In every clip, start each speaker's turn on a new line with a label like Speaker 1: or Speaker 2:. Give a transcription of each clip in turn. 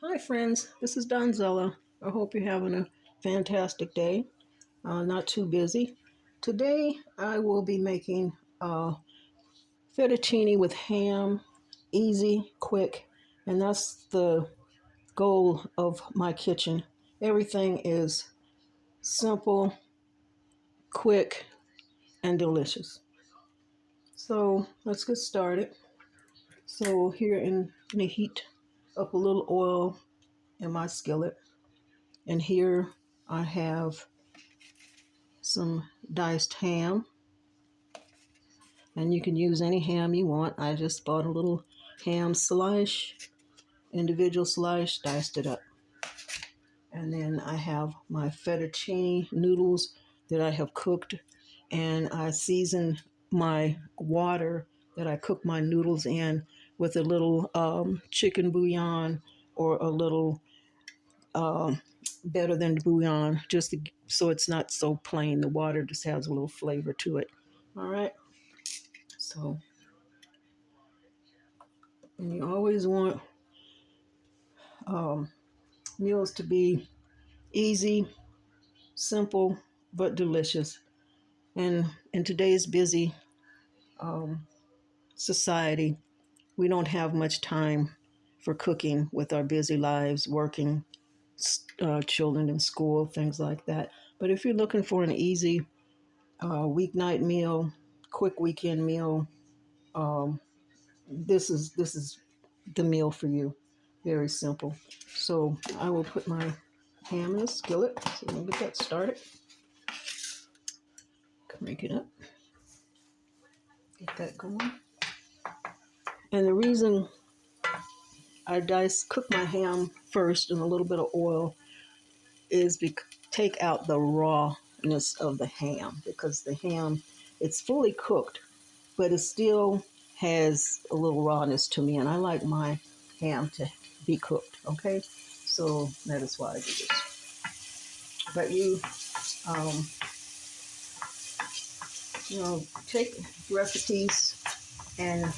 Speaker 1: Hi, friends. This is Donzella. I hope you're having a fantastic day. Not too busy. Today, I will be making fettuccine with ham, easy, quick, and that's the goal of my kitchen. Everything is simple, quick, and delicious. So let's get started. So here in the heat up a little oil in my skillet, and here I have some diced ham, and you can use any ham you want. I just bought a little ham slice, individual slice, diced it up. And then I have my fettuccine noodles that I have cooked, and I season my water that I cook my noodles in with a little chicken bouillon or a little better than bouillon, just so it's not so plain. The water just has a little flavor to it. All right. So, and you always want um, meals to be easy, simple, but delicious. And in today's busy um, society, we don't have much time for cooking with our busy lives, working, children in school, things like that. But if you're looking for an easy weeknight meal, quick weekend meal, um, this is the meal for you. Very simple. So I will put my ham in the skillet. So we'll get that started. Crank it up. Get that going. And the reason I cook my ham first in a little bit of oil is take out the rawness of the ham, because the ham, it's fully cooked, but it still has a little rawness to me, and I like my ham to be cooked. Okay, so that is why I do this. But um, take recipes and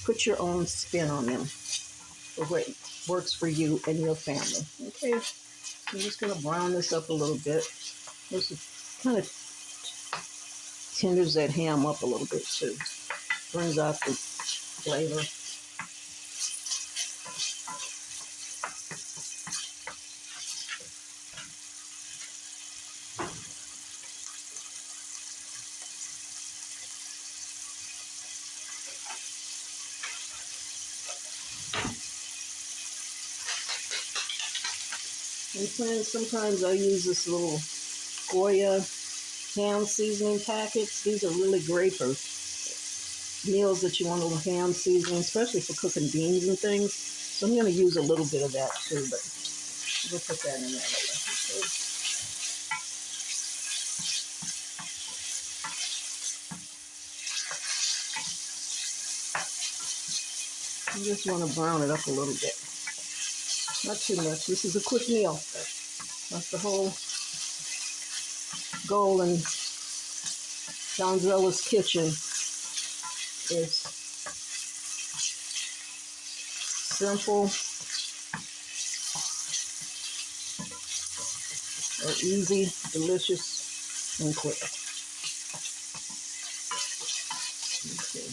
Speaker 1: put your own spin on them for what works for you and your family. Okay, I'm just going to brown this up a little bit. This is kind of tenders that ham up a little bit too. Brings out the flavor. And friends, sometimes I use this little Goya ham seasoning packets. These are really great for meals that you want a little ham seasoning, especially for cooking beans and things. So I'm going to use a little bit of that too, but we'll put that in there later. Okay. You just want to brown it up a little bit. Not too much. This is a quick meal. That's the whole goal in Donzella's kitchen, is simple or easy, delicious, and quick. Okay.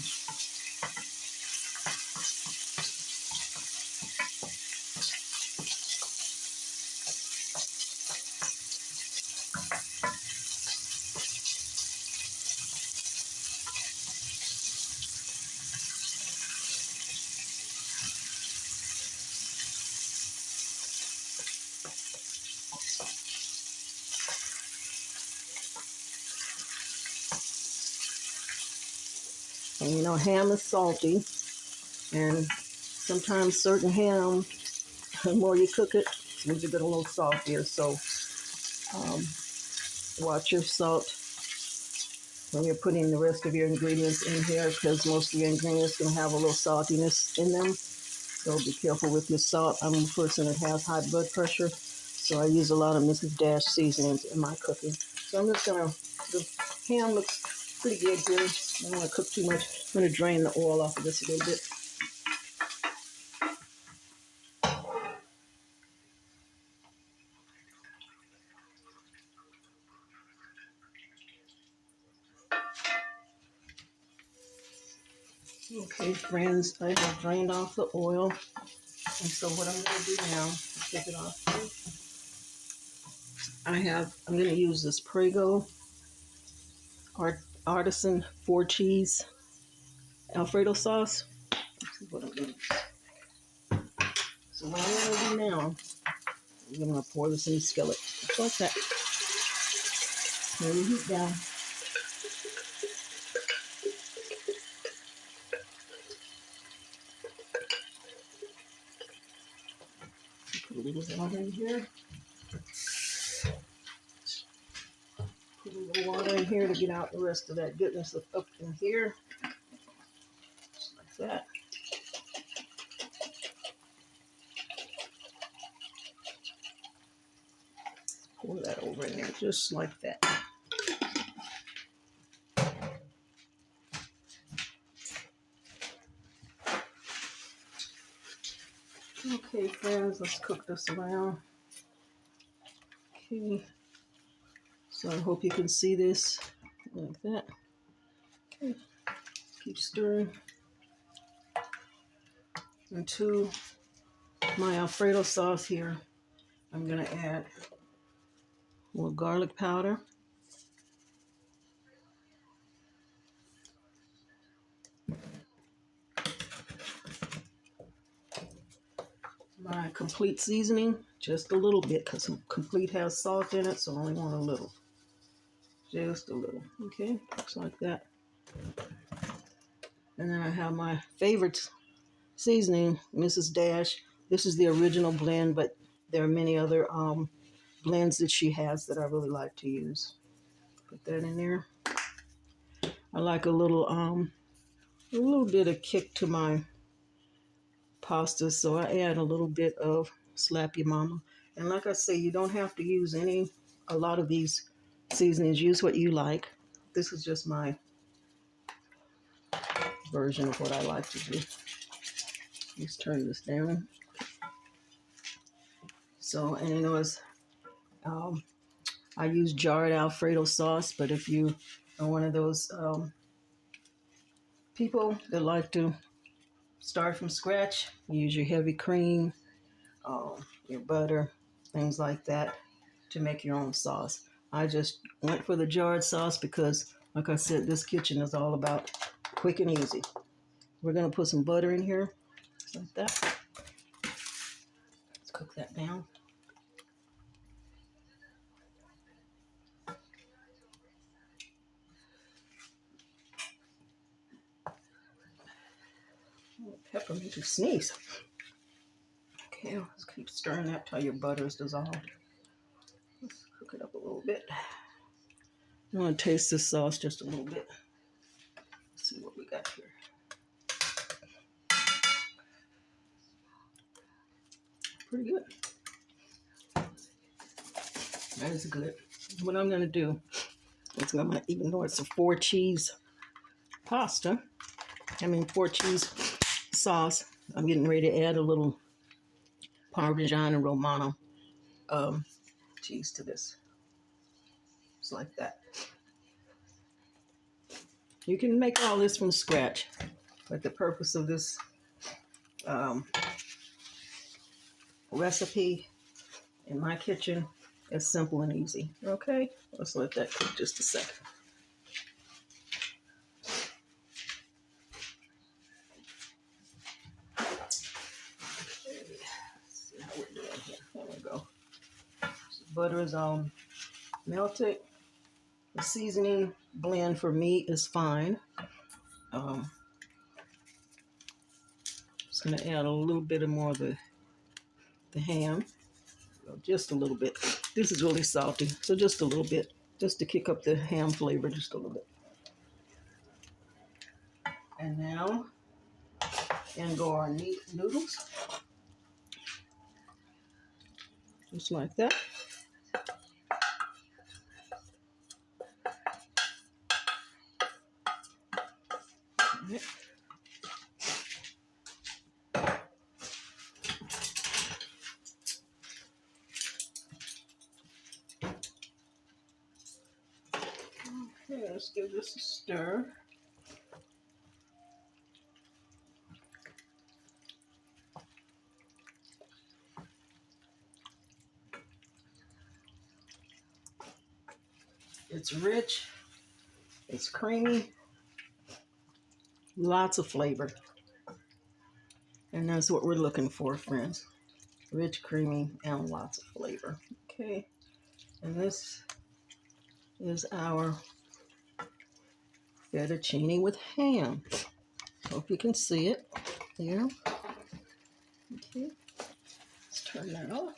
Speaker 1: And ham is salty, and sometimes certain ham, the more you cook it, it needs to get a little saltier. So um, watch your salt when you're putting the rest of your ingredients in here, because most of your ingredients can have a little saltiness in them. So be careful with your salt. I'm a person that has high blood pressure, so I use a lot of Mrs. Dash seasonings in my cooking. So I'm just gonna, the ham looks pretty good here. I don't want to cook too much. I'm gonna drain the oil off of this a little bit. Okay, friends, I have drained off the oil. And so what I'm going to do now, take it off. I'm going to use this Prego Artisan 4-cheese Alfredo sauce. This is what I'm going to do. So what I'm going to do now, I'm going to pour this in the skillet. Just like that. Turn the heat down. Put a little water in here. Put a little water in here to get out the rest of that goodness up in here. Just like that. Pour that over in there just like that. Okay, friends, let's cook this around. Okay, so I hope you can see this like that. Okay, keep stirring into my Alfredo sauce here. I'm gonna add a little garlic powder. My complete seasoning, just a little bit, because complete has salt in it, so I only want a little. Just a little, okay? Looks like that. And then I have my favorite seasoning, Mrs. Dash. This is the original blend, but there are many other blends that she has that I really like to use. Put that in there. I like a little bit of kick to my pasta, so I add a little bit of Slap Your Mama. And like I say, you don't have to use a lot of these seasonings. Use what you like. This is just my version of what I like to do. Let's turn this down. So, and you know, I use jarred Alfredo sauce, but if you are one of those people that like to start from scratch, use your heavy cream, your butter, things like that to make your own sauce. I just went for the jarred sauce because, like I said, this kitchen is all about quick and easy. We're going to put some butter in here, just like that. Let's cook that down. Pepper makes you sneeze. Okay, let's keep stirring that till your butter is dissolved. Let's cook it up a little bit. I want to taste this sauce just a little bit. Let's see what we got here. Pretty good. That is good. What I'm going to do is even though it's a 4-cheese pasta, 4-cheese sauce, I'm getting ready to add a little Parmesan and Romano cheese to this. Just like that. You can make all this from scratch, but the purpose of this recipe in my kitchen is simple and easy. Okay, let's let that cook just a second. Let's see how we're doing here. There we go. So butter is melted. The seasoning blend for meat is fine. Just going to add a little bit more of the ham. Just a little bit. This is really salty, so just a little bit, just to kick up the ham flavor just a little bit. And now, in go our noodles, just like that. Right. Okay, let's give this a stir. It's rich, it's creamy, lots of flavor. And that's what we're looking for, friends. Rich, creamy, and lots of flavor. Okay, and this is our fettuccine with ham. Hope you can see it there. Okay, let's turn that off.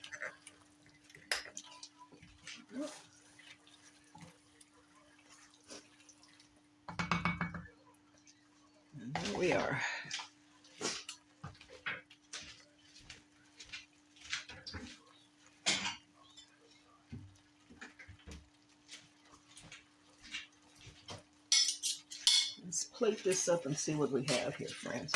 Speaker 1: And there we are. Let's plate this up and see what we have here, friends.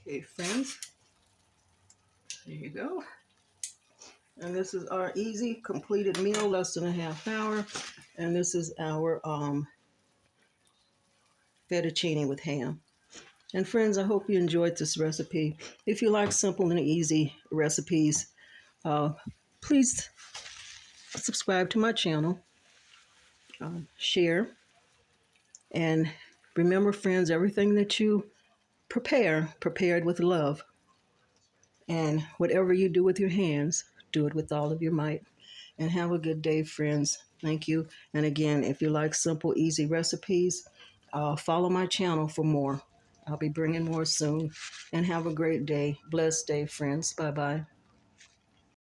Speaker 1: Okay, friends, there you go. And this is our easy completed meal, less than a half hour. And this is our fettuccine with ham. And friends, I hope you enjoyed this recipe. If you like simple and easy recipes, please subscribe to my channel, share, and remember, friends, everything that you prepare it with love. And whatever you do with your hands, do it with all of your might. And have a good day, friends. Thank you. And again, if you like simple, easy recipes, follow my channel for more. I'll be bringing more soon. And have a great day. Blessed day, friends. Bye-bye.